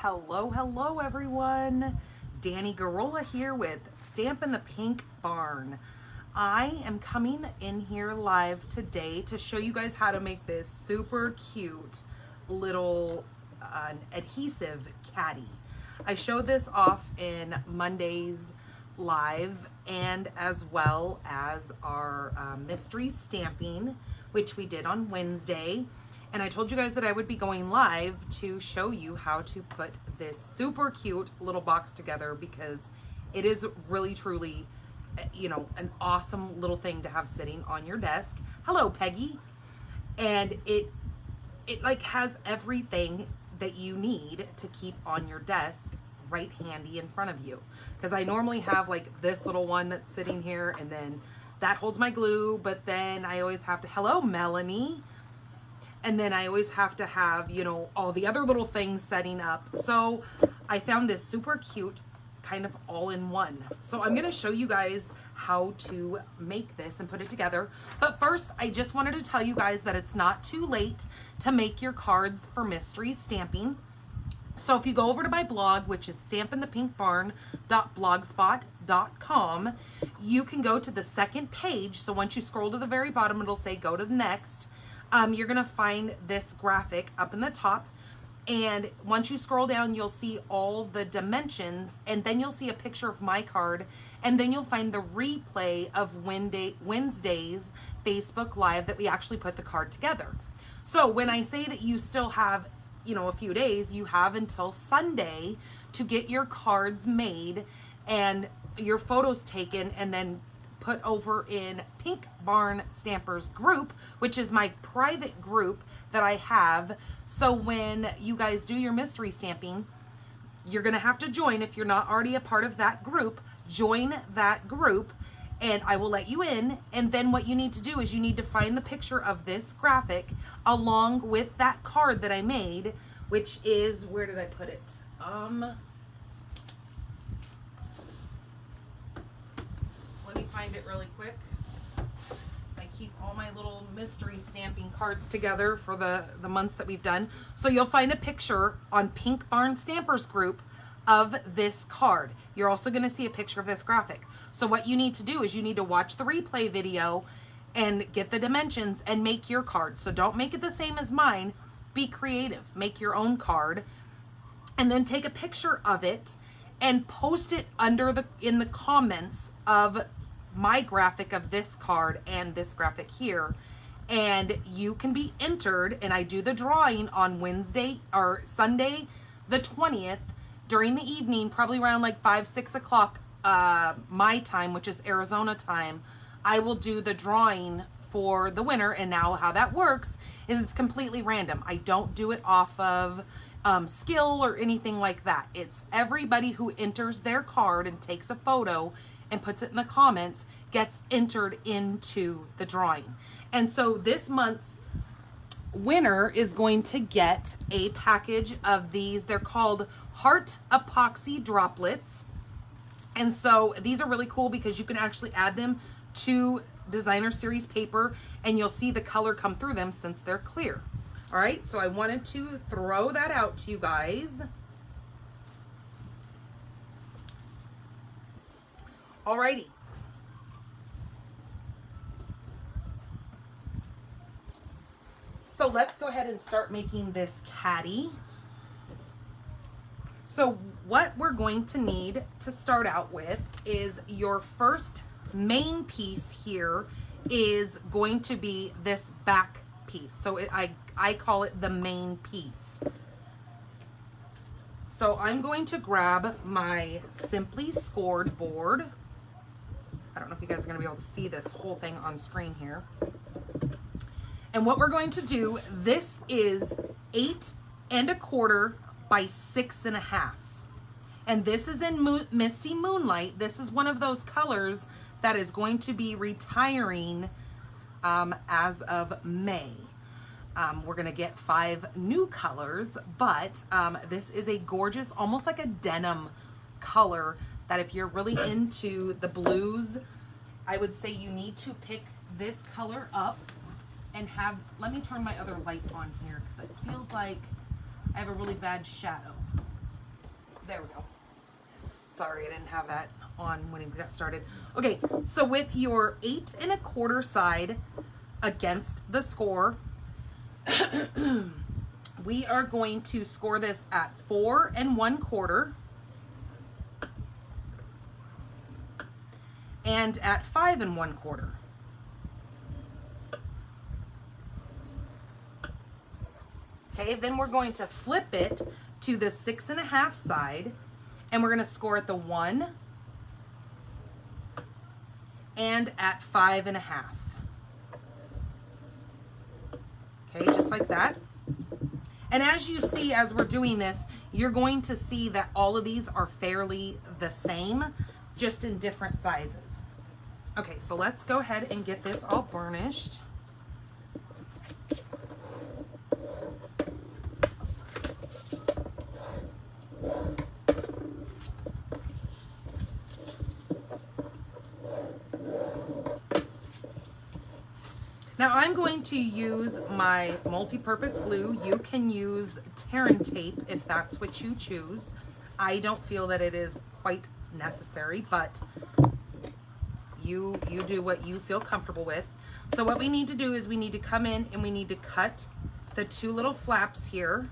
Hello everyone. Danny Garola here with Stampin' the Pink Barn. I am coming in here live today to show you guys how to make this super cute little adhesive caddy. I showed this off in Monday's live and as well as our mystery stamping, which we did on Wednesday. And I told you guys that I would be going live to show you how to put this super cute little box together, because it is really truly, you know, an awesome little thing to have sitting on your desk. Hello, Peggy. And it like has everything that you need to keep on your desk right handy in front of you. Because I normally have like this little one that's sitting here, and then that holds my glue, but then I always have to, hello, Melanie. And then I always have to have, you know, all the other little things setting up. So I found this super cute kind of all-in-one. So I'm going to show you guys how to make this and put it together. But first, I just wanted to tell you guys that it's not too late to make your cards for mystery stamping. So if you go over to my blog, which is stampinthepinkbarn.blogspot.com, you can go to the second page. So once you scroll to the very bottom, it'll say go to the next. You're gonna find this graphic up in the top, and once you scroll down, you'll see all the dimensions, and then you'll see a picture of my card, and then you'll find the replay of Wednesday's Facebook Live that we actually put the card together. So when I say that you still have, you know, a few days, you have until Sunday to get your cards made and your photos taken, and then put over in Pink Barn Stampers group, which is my private group that I have. So when you guys do your mystery stamping, you're gonna have to join. If you're not already a part of that group, join that group and I will let you in. And then what you need to do is you need to find the picture of this graphic along with that card that I made, which is, where did I put it? Let me find it really quick. I keep all my little mystery stamping cards together for the months that we've done. So you'll find a picture on Pink Barn Stampers group of this card. You're also going to see a picture of this graphic. So what you need to do is you need to watch the replay video and get the dimensions and make your card. So don't make it the same as mine. Be creative. Make your own card and then take a picture of it and post it in the comments of my graphic of this card and this graphic here, and you can be entered. And I do the drawing on Wednesday or Sunday the 20th during the evening, probably around like 5-6 o'clock my time, which is Arizona time. I will do the drawing for the winner. And now how that works is it's completely random. I don't do it off of skill or anything like that. It's everybody who enters their card and takes a photo and puts it in the comments gets entered into the drawing. And so this month's winner is going to get a package of these. They're called Heart Epoxy Droplets. And so these are really cool because you can actually add them to designer series paper and you'll see the color come through them since they're clear. All right, so I wanted to throw that out to you guys. Alrighty. So let's go ahead and start making this caddy. So what we're going to need to start out with is your first main piece here is going to be this back piece. So I call it the main piece. So I'm going to grab my Simply Scored board. I don't know if you guys are going to be able to see this whole thing on screen here. And what we're going to do, this is 8 1/4 by 6 1/2. And this is in Misty Moonlight. This is one of those colors that is going to be retiring as of May. We're going to get 5 new colors, but this is a gorgeous, almost like a denim color that if you're really into the blues, I would say you need to pick this color up and have, let me turn my other light on here because it feels like I have a really bad shadow. There we go. Sorry, I didn't have that on when we got started. Okay, so with your 8 1/4 side against the score, we are going to score this at 4 1/4 and at 5 1/4. Okay, then we're going to flip it to the 6 1/2 side, and we're going to score at the 1 and at 5 1/2. Okay, just like that. And as you see, as we're doing this, you're going to see that all of these are fairly the same, just in different sizes. Okay, so let's go ahead and get this all burnished. Now I'm going to use my multi-purpose glue. You can use tear and tape if that's what you choose. I don't feel that it is quite necessary, but you do what you feel comfortable with. So what we need to do is we need to come in and we need to cut the 2 little flaps here,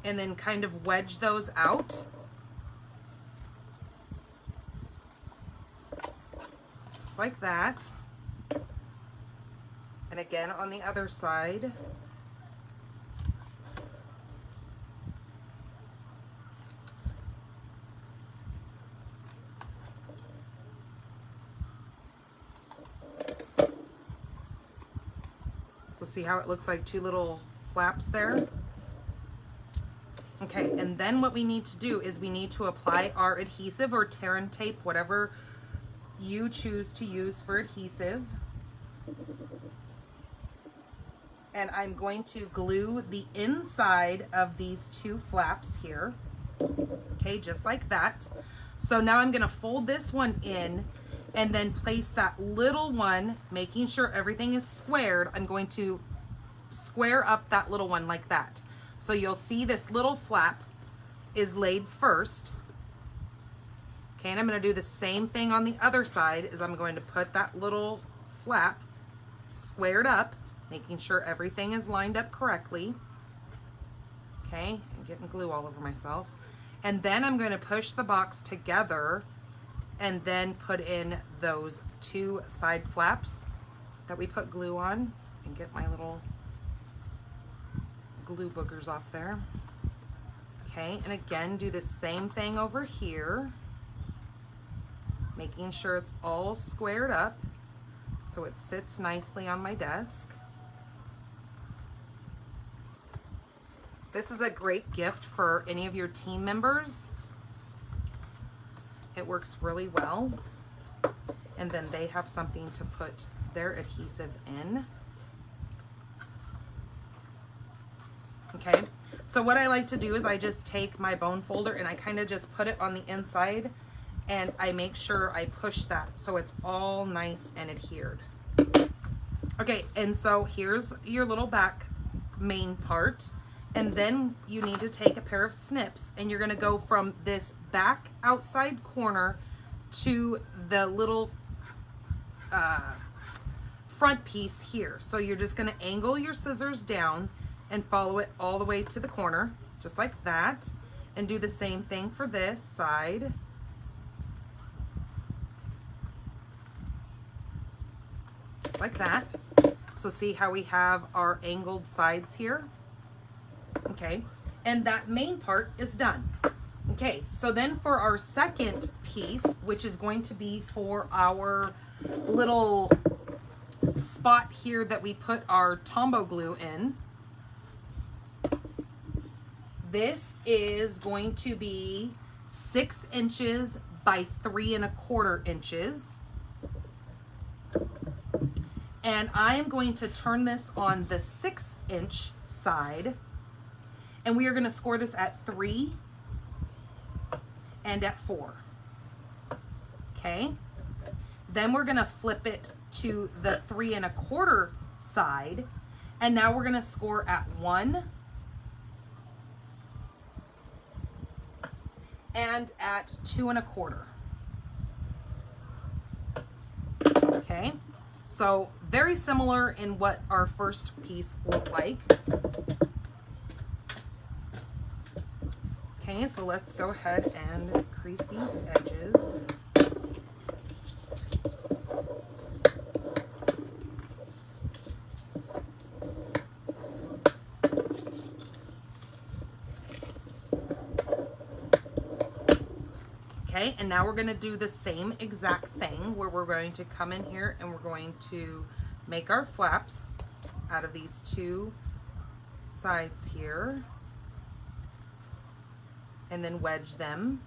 and then kind of wedge those out. Just like that. And again on the other side. So see how it looks like 2 little flaps there? Okay, and then what we need to do is we need to apply our adhesive or tear and tape, whatever you choose to use for adhesive. And I'm going to glue the inside of these 2 flaps here. Okay, just like that. So now I'm going to fold this one in and then place that little one, making sure everything is squared. I'm going to square up that little one like that. So you'll see this little flap is laid first. Okay, and I'm going to do the same thing on the other side. Is I'm going to put that little flap squared up, making sure everything is lined up correctly. Okay, I'm getting glue all over myself. And then I'm going to push the box together and then put in those 2 side flaps that we put glue on, and get my little glue boogers off there. Okay, and again, do the same thing over here, making sure it's all squared up so it sits nicely on my desk. This is a great gift for any of your team members. It works really well. And then they have something to put their adhesive in. Okay, so what I like to do is I just take my bone folder and I kind of just put it on the inside, and I make sure I push that so it's all nice and adhered. Okay, and so here's your little back main part. And then you need to take a pair of snips, and you're going to go from this back outside corner to the little front piece here. So you're just going to angle your scissors down and follow it all the way to the corner, just like that, and do the same thing for this side. Just like that. So see how we have our angled sides here? Okay, and that main part is done. Okay, so then for our second piece, which is going to be for our little spot here that we put our Tombow glue in, this is going to be 6 inches by 3 1/4 inches. And I am going to turn this on the 6-inch side. And we are going to score this at 3 and at 4. Okay. Then we're going to flip it to the 3 1/4 side. And now we're going to score at 1 and at 2 1/4. Okay, so very similar in what our first piece looked like. Okay, so let's go ahead and crease these edges. Okay, and now we're going to do the same exact thing where we're going to come in here and we're going to make our flaps out of these two sides here and then wedge them.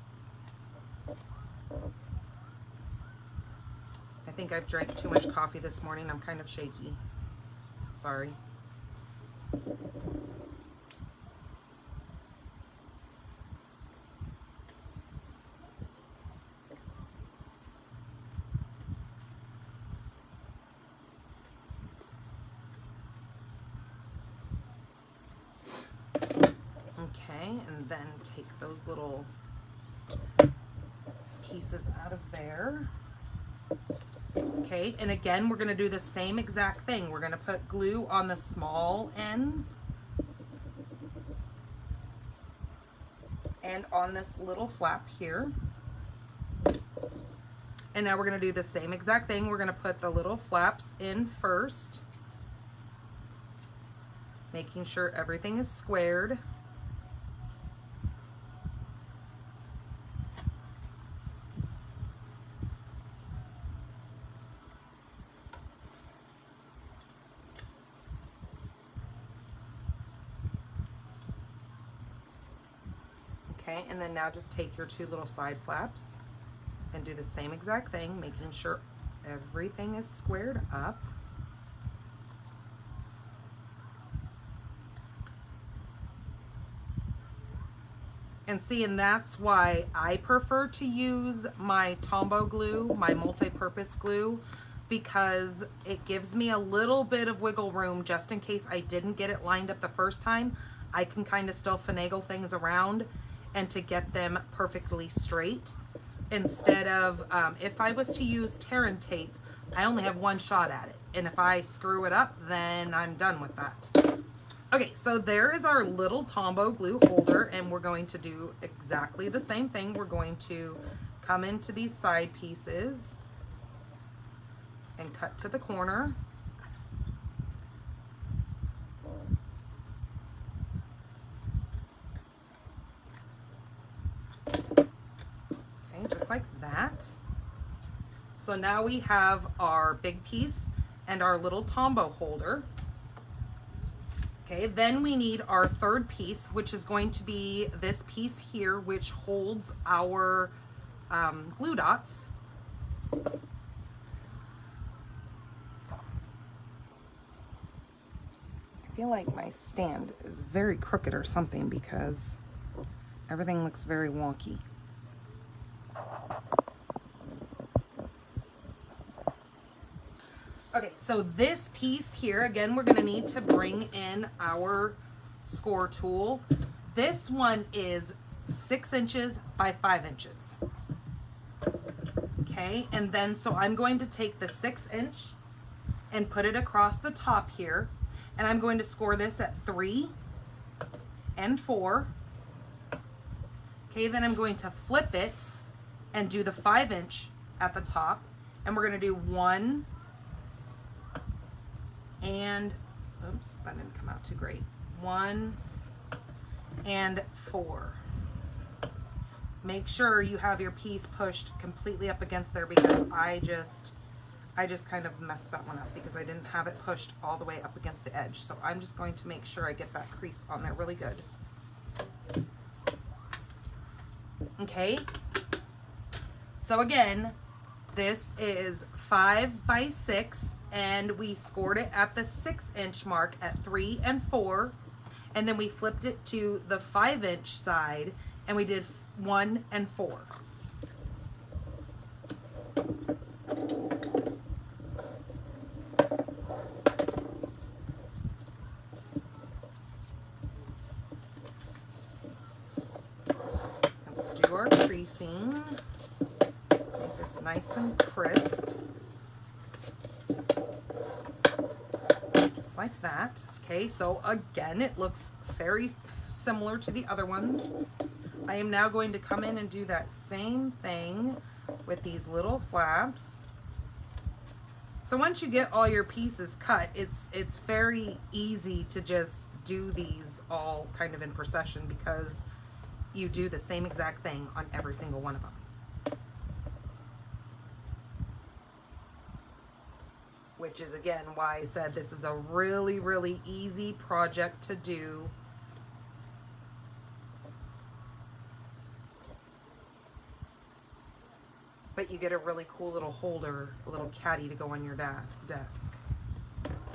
I think I've drank too much coffee this morning. I'm kind of shaky. Sorry. Okay, and then take those little pieces out of there. Okay, and again, we're going to do the same exact thing. We're going to put glue on the small ends and on this little flap here. And now we're going to do the same exact thing. We're going to put the little flaps in first, making sure everything is squared. Okay, and then now just take your two little side flaps and do the same exact thing, making sure everything is squared up. And see, and that's why I prefer to use my Tombow glue, my multi-purpose glue, because it gives me a little bit of wiggle room just in case I didn't get it lined up the first time. I can kind of still finagle things around and to get them perfectly straight. Instead of, if I was to use tear and tape, I only have one shot at it. And if I screw it up, then I'm done with that. Okay, so there is our little Tombow glue holder, and we're going to do exactly the same thing. We're going to come into these side pieces and cut to the corner. Okay, just like that. So now we have our big piece and our little Tombow holder. Okay, then we need our third piece, which is going to be this piece here, which holds our glue dots. I feel like my stand is very crooked or something because everything looks very wonky. Okay, so this piece here, again, we're going to need to bring in our score tool. This one is 6 inches by 5 inches. Okay, and then so I'm going to take the 6-inch and put it across the top here, and I'm going to score this at 3 and 4. Okay, then I'm going to flip it and do the 5-inch at the top, and we're going to do 1 and, oops, that didn't come out too great. 1 and 4. Make sure you have your piece pushed completely up against there because I just kind of messed that one up because I didn't have it pushed all the way up against the edge. So I'm just going to make sure I get that crease on there really good. Okay. So again, this is 5 by 6, and we scored it at the 6-inch mark at 3 and 4, and then we flipped it to the 5-inch side, and we did 1 and 4. Let's do our nice and crisp. Just like that. Okay, so again, it looks very similar to the other ones. I am now going to come in and do that same thing with these little flaps. So once you get all your pieces cut, it's very easy to just do these all kind of in procession because you do the same exact thing on every single one of them. Which is again why I said this is a really, really easy project to do. But you get a really cool little holder, a little caddy to go on your desk.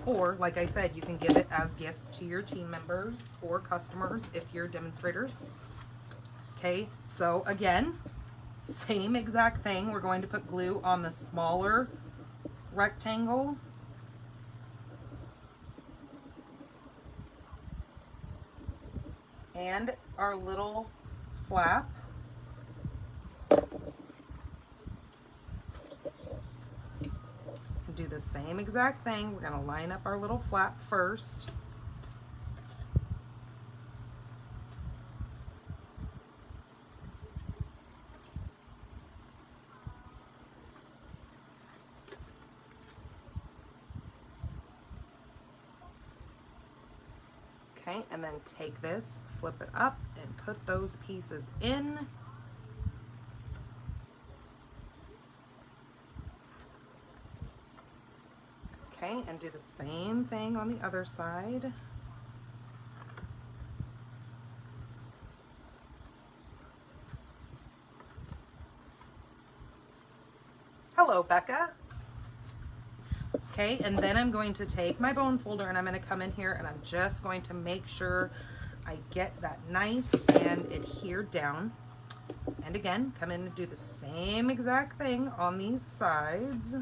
Or, like I said, you can give it as gifts to your team members or customers if you're demonstrators. Okay, so again, same exact thing. We're going to put glue on the smaller rectangle. And our little flap. Do the same exact thing. We're going to line up our little flap first. Okay, and then take this, flip it up, and put those pieces in. Okay, and do the same thing on the other side. Hello, Becca. Okay, and then I'm going to take my bone folder and I'm going to come in here and I'm just going to make sure I get that nice and adhered down. And again, come in and do the same exact thing on these sides.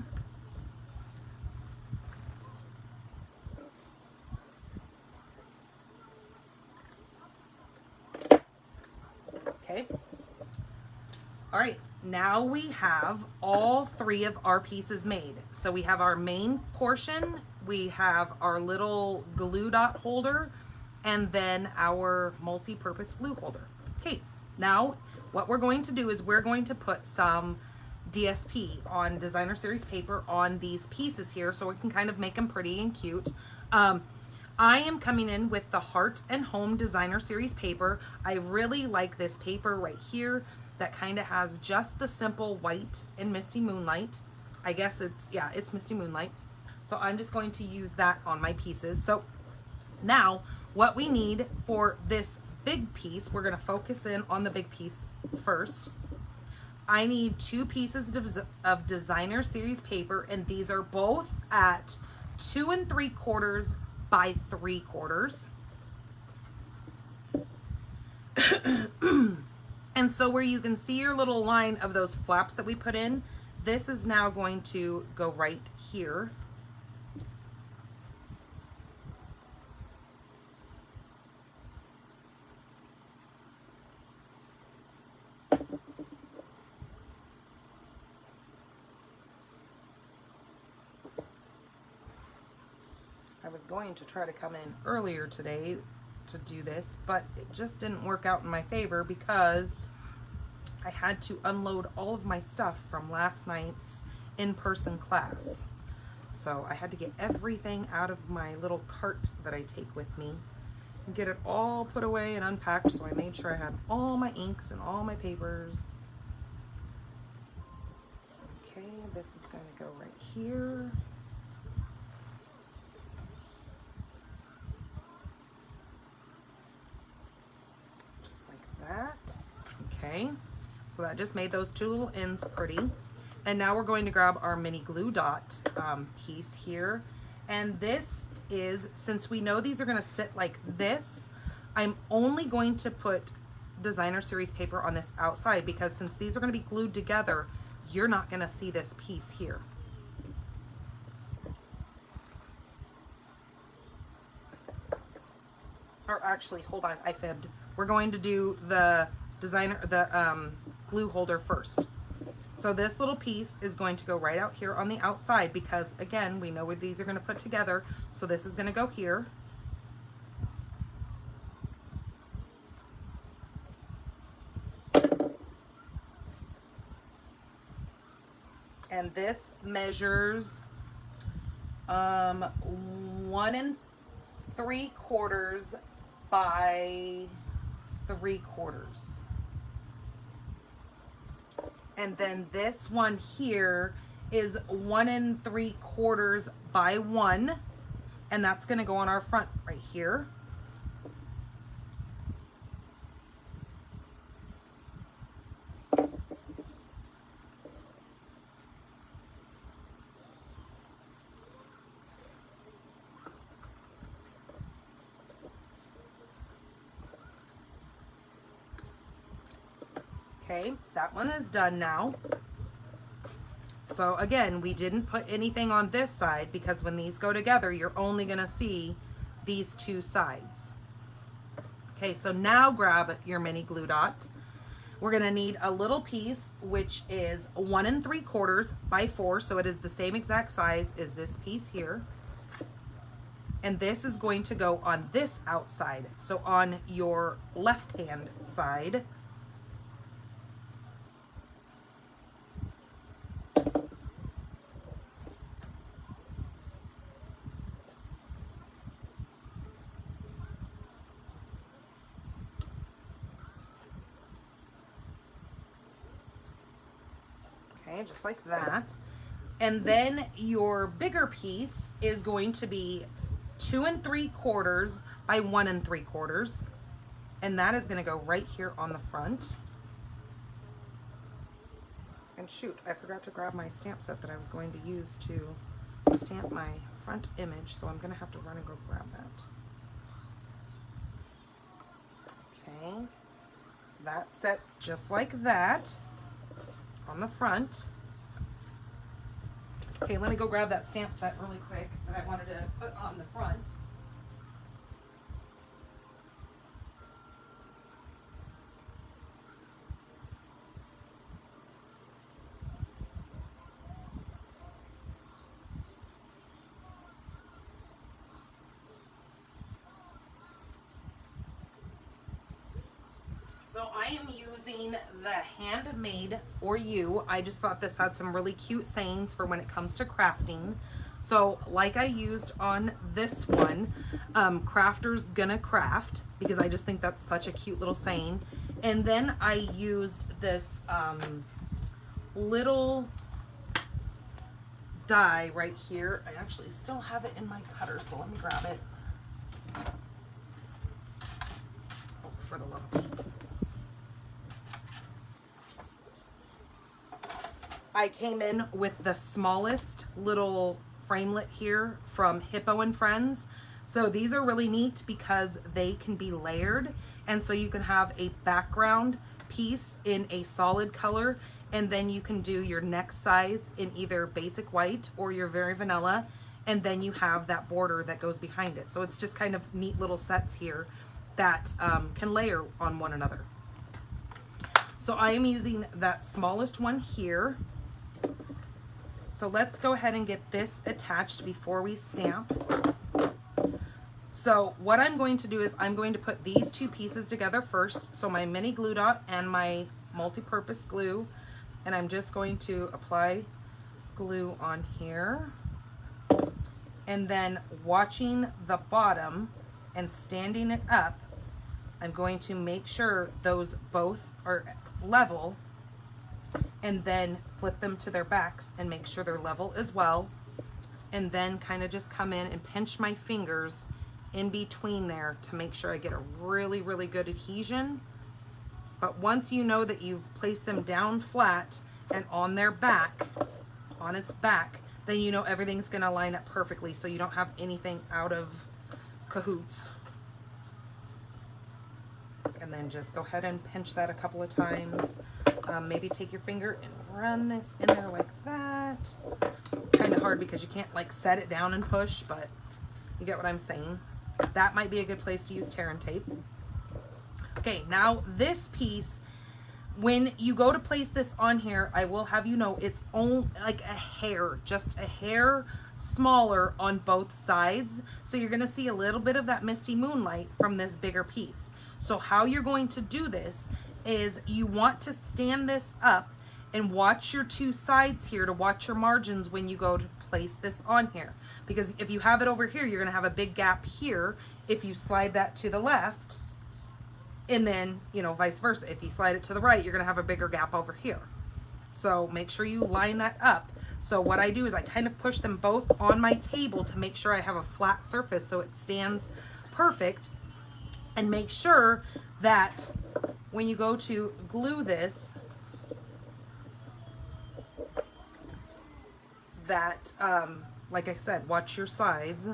Okay. All right, now we have all three of our pieces made. So we have our main portion, we have our little glue dot holder, and then our multi-purpose glue holder. Okay, now what we're going to do is we're going to put some DSP on designer series paper on these pieces here so we can kind of make them pretty and cute. I am coming in with the Heart and Home designer series paper. I really like this paper right here that kind of has just the simple white and Misty Moonlight. I guess it's, yeah, it's Misty Moonlight. So I'm just going to use that on my pieces. So now what we need for this big piece, we're gonna focus in on the big piece first. I need 2 pieces of designer series paper, and these are both at 2 3/4 by 3/4. And so where you can see your little line of those flaps that we put in, this is now going to go right here. I was going to try to come in earlier today to do this, but it just didn't work out in my favor because I had to unload all of my stuff from last night's in-person class. So I had to get everything out of my little cart that I take with me and get it all put away and unpacked, so I made sure I had all my inks and all my papers. Okay, this is going to go right here. That. Okay, so that just made those 2 little ends pretty. And now we're going to grab our mini glue dot piece here. And this is, since we know these are going to sit like this, I'm only going to put designer series paper on this outside because since these are going to be glued together, you're not going to see this piece here. Or actually, hold on, I fibbed. We're going to do the designer, the glue holder first. So this little piece is going to go right out here on the outside because, again, we know where these are going to put together. So this is going to go here. And this measures 1 3/4 by 3/4. And then this one here is 1 3/4 by 1, and that's going to go on our front right here. Okay, that one is done now. So again, we didn't put anything on this side because when these go together, you're only going to see these two sides. Okay, so now grab your mini glue dot. We're going to need a little piece, which is 1 3/4 by 4. So it is the same exact size as this piece here. And this is going to go on this outside. So on your left hand side. Okay, just like that. And then your bigger piece is going to be 2 3/4 by 1 3/4. And that is going to go right here on the front. And shoot, I forgot to grab my stamp set that I was going to use to stamp my front image. So I'm going to have to run and go grab that. Okay, so that sets just like that on the front. Okay, let me go grab that stamp set really quick that I wanted to put on the front. So I am using the Handmade for You. I just thought this had some really cute sayings for when it comes to crafting. So like I used on this one, crafter's gonna craft, because I just think that's such a cute little saying. And then I used this little die right here. I actually still have it in my cutter, so let me grab it. Oh, for the love of Pete. I came in with the smallest little framelit here from Hippo and Friends. So these are really neat because they can be layered. And so you can have a background piece in a solid color, and then you can do your next size in either basic white or your very vanilla. And then you have that border that goes behind it. So it's just kind of neat little sets here that can layer on one another. So I am using that smallest one here. So let's go ahead and get this attached before we stamp. So what I'm going to do is I'm going to put these two pieces together first. So my mini glue dot and my multi-purpose glue. And I'm just going to apply glue on here. And then watching the bottom and standing it up, I'm going to make sure those both are level, and then flip them to their backs and make sure they're level as well, and then kind of just come in and pinch my fingers in between there to make sure I get a really, really good adhesion. But once you know that you've placed them down flat and on their back, on its back, then you know everything's going to line up perfectly, so you don't have anything out of cahoots. And then just go ahead and pinch that a couple of times. Maybe take your finger and run this in there like that. Kind of hard because you can't like set it down and push, but you get what I'm saying. That might be a good place to use tear and tape. Okay, now this piece, When you go to place this on here, I will have you know it's only like a hair, just a hair smaller on both sides. So you're gonna see a little bit of that misty moonlight from this bigger piece. So how you're going to do this is you want to stand this up and watch your two sides here to watch your margins when you go to place this on here. Because if you have it over here, you're gonna have a big gap here if you slide that to the left. And then, you know, vice versa. If you slide it to the right, you're going to have a bigger gap over here. So make sure you line that up. So what I do is I kind of push them both on my table to make sure I have a flat surface so it stands perfect. And make sure that when you go to glue this, that, like I said, watch your sides.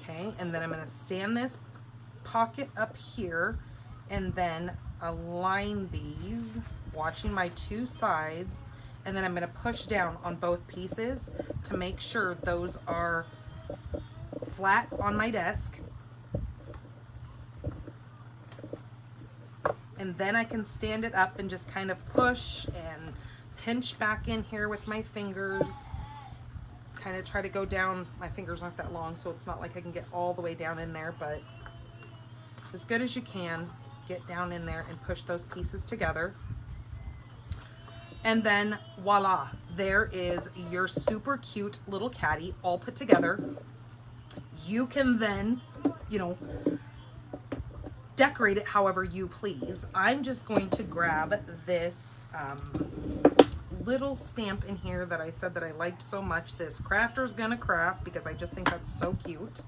Okay, and then I'm going to stand this pocket up here and then align these, watching my two sides, and then I'm going to push down on both pieces to make sure those are flat on my desk. And then I can stand it up and just kind of push and pinch back in here with my fingers. Kind of try to go down. My fingers aren't that long, so it's not like I can get all the way down in there, but as good as you can, get down in there and push those pieces together. And then voila, there is your super cute little caddy all put together. You can then, you know, decorate it however you please. I'm just going to grab this little stamp in here that I said that I liked so much, this Crafter's Gonna Craft, because I just think that's so cute.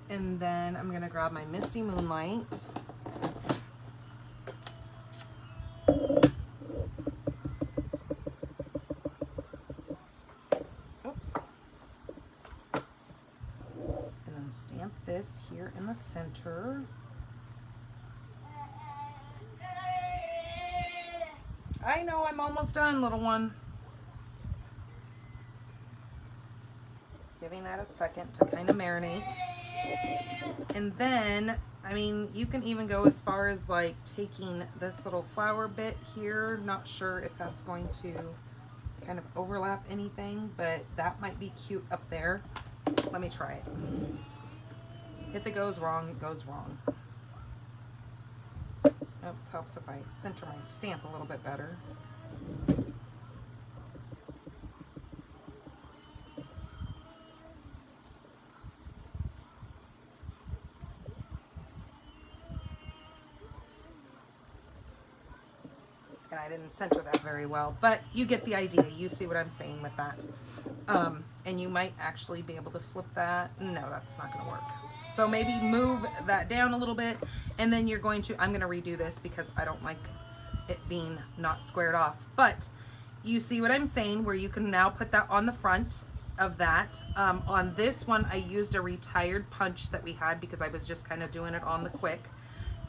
And then I'm gonna grab my Misty Moonlight. Oops. And then stamp this here in the center. I know, I'm almost done, little one. Giving that a second to kind of marinate. And then, I mean, you can even go as far as like taking this little flower bit here. Not sure if that's going to kind of overlap anything, but that might be cute up there. Let me try it. If it goes wrong, it goes wrong. Oops, helps if I center my stamp a little bit better. And I didn't center that very well, but you get the idea. You see what I'm saying with that. And you might actually be able to flip that. No, that's not going to work. So maybe move that down a little bit, and then you're going to, I'm going to redo this because I don't like it being not squared off. But you see what I'm saying, where you can now put that on the front of that. On this one, I used a retired punch that we had because I was just kind of doing it on the quick,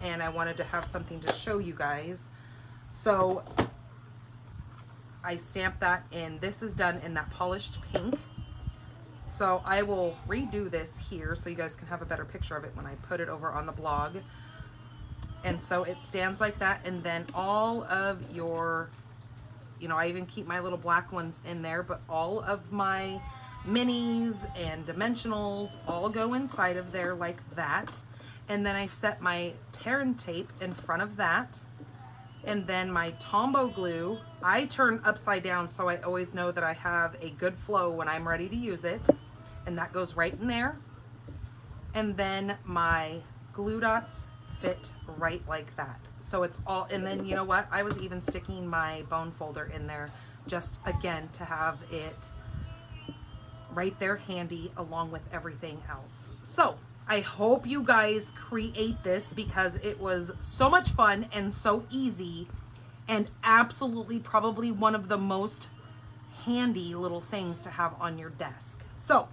and I wanted to have something to show you guys. So I stamped that in. This is done in that polished pink. So I will redo this here so you guys can have a better picture of it when I put it over on the blog. And so it stands like that, and then all of your, you know, I even keep my little black ones in there, but all of my minis and dimensionals all go inside of there like that. And then I set my Terran tape in front of that. And then my Tombow glue, I turn upside down so I always know that I have a good flow when I'm ready to use it. And that goes right in there. And then my glue dots fit right like that. So it's all, and then you know what? I was even sticking my bone folder in there just again to have it right there handy along with everything else. So I hope you guys create this because it was so much fun and so easy, and absolutely probably one of the most handy little things to have on your desk. So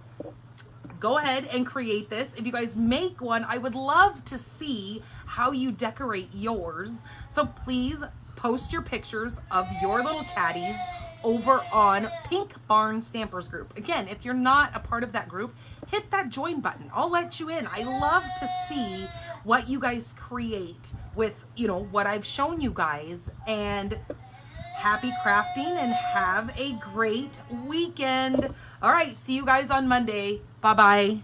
go ahead and create this. If you guys make one, I would love to see how you decorate yours. So please post your pictures of your little caddies over on Pink Barn Stampers group. Again, if you're not a part of that group, hit that join button. I'll let you in. I love to see what you guys create with, you know, what I've shown you guys. And happy crafting and have a great weekend. All right, see you guys on Monday. Bye-bye.